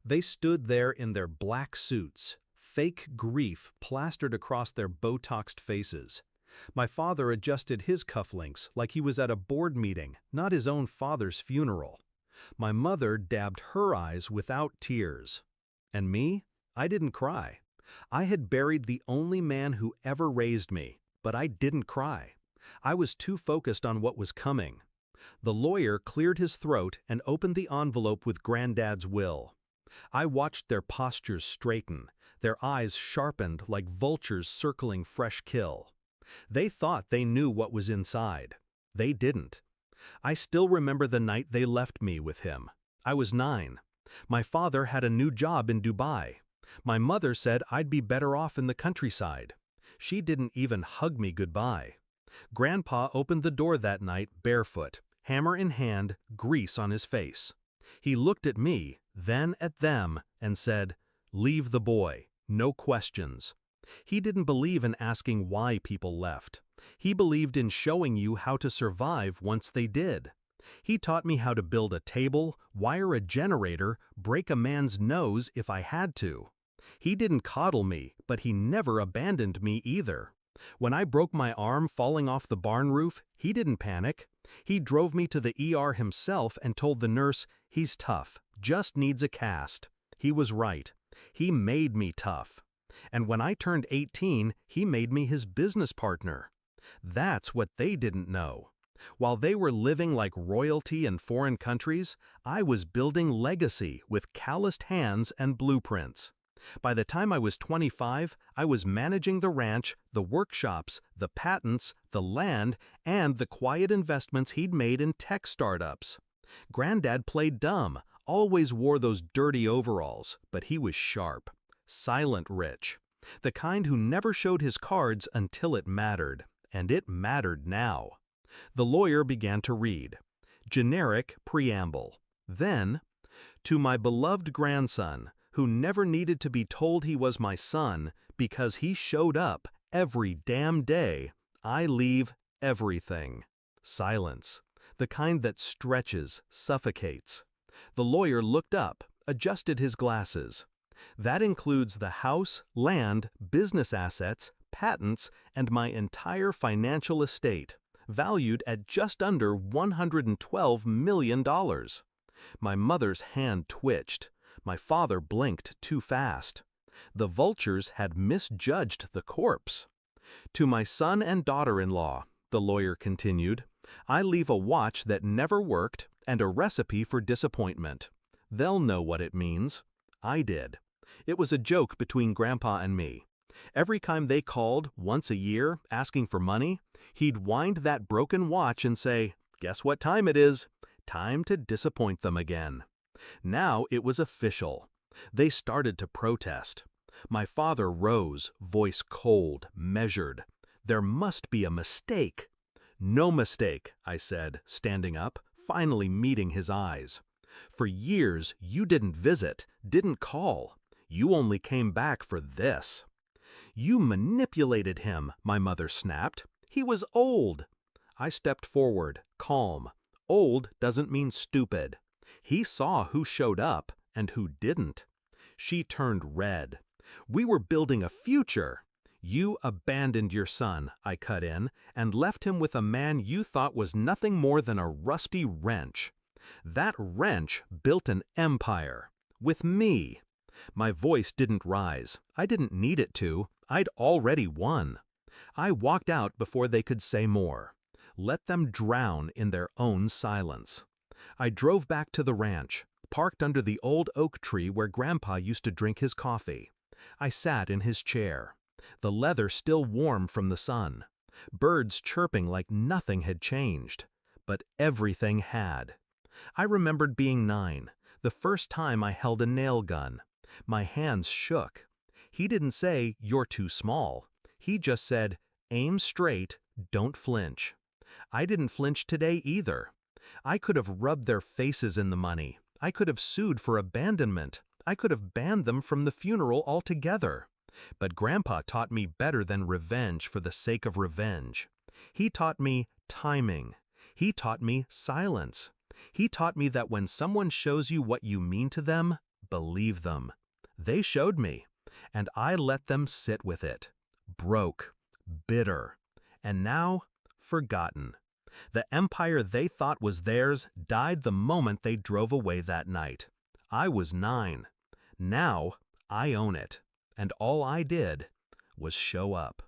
They stood there in their black suits, fake grief plastered across their Botoxed faces. My father adjusted his cufflinks like he was at a board meeting, not his own father's funeral. My mother dabbed her eyes without tears. And me? I didn't cry. I had buried the only man who ever raised me, but I didn't cry. I was too focused on what was coming. The lawyer cleared his throat and opened the envelope with Granddad's will. I watched their postures straighten, their eyes sharpened like vultures circling fresh kill. They thought they knew what was inside. They didn't. I still remember the night they left me with him. I was 9. My father had a new job in Dubai. My mother said I'd be better off in the countryside. She didn't even hug me goodbye. Grandpa opened the door that night barefoot, hammer in hand, grease on his face. He looked at me, then at them, and said, "Leave the boy, no questions." He didn't believe in asking why people left. He believed in showing you how to survive once they did. He taught me how to build a table, wire a generator, break a man's nose if I had to. He didn't coddle me, but he never abandoned me either. When I broke my arm falling off the barn roof, he didn't panic. He drove me to the ER himself and told the nurse, "He's tough, just needs a cast." He was right. He made me tough. And when I turned 18, he made me his business partner. That's what they didn't know. While they were living like royalty in foreign countries, I was building legacy with calloused hands and blueprints. By the time I was 25, I was managing the ranch, the workshops, the patents, the land, and the quiet investments he'd made in tech startups. Granddad played dumb, always wore those dirty overalls, but he was sharp. Silent rich. The kind who never showed his cards until it mattered. And it mattered now. The lawyer began to read. Generic preamble. Then, to my beloved grandson, who never needed to be told he was my son because he showed up every damn day, I leave everything. Silence. The kind that stretches, suffocates. The lawyer looked up, adjusted his glasses. That includes the house, land, business assets, patents, and my entire financial estate, valued at just under $112 million. My mother's hand twitched. My father blinked too fast. The vultures had misjudged the corpse. To my son and daughter-in-law, the lawyer continued, I leave a watch that never worked and a recipe for disappointment. They'll know what it means. I did. It was a joke between Grandpa and me. Every time they called, once a year, asking for money, he'd wind that broken watch and say, "Guess what time it is? Time to disappoint them again." Now it was official. They started to protest. My father rose, voice cold, measured. There must be a mistake. No mistake, I said, standing up, finally meeting his eyes. For years, you didn't visit, didn't call. You only came back for this. You manipulated him, my mother snapped. He was old. I stepped forward, calm. Old doesn't mean stupid. He saw who showed up and who didn't. She turned red. We were building a future. You abandoned your son, I cut in, and left him with a man you thought was nothing more than a rusty wrench. That wrench built an empire. With me. My voice didn't rise. I didn't need it to. I'd already won. I walked out before they could say more. Let them drown in their own silence. I drove back to the ranch, parked under the old oak tree where Grandpa used to drink his coffee. I sat in his chair. The leather still warm from the sun. Birds chirping like nothing had changed. But everything had. I remembered being 9, the first time I held a nail gun. My hands shook. He didn't say, "You're too small." He just said, "Aim straight, don't flinch." I didn't flinch today either. I could have rubbed their faces in the money. I could have sued for abandonment. I could have banned them from the funeral altogether. But Grandpa taught me better than revenge for the sake of revenge. He taught me timing. He taught me silence. He taught me that when someone shows you what you mean to them, believe them. They showed me, and I let them sit with it. Broke, bitter, and now forgotten. The empire they thought was theirs died the moment they drove away that night. I was 9. Now I own it, and all I did was show up.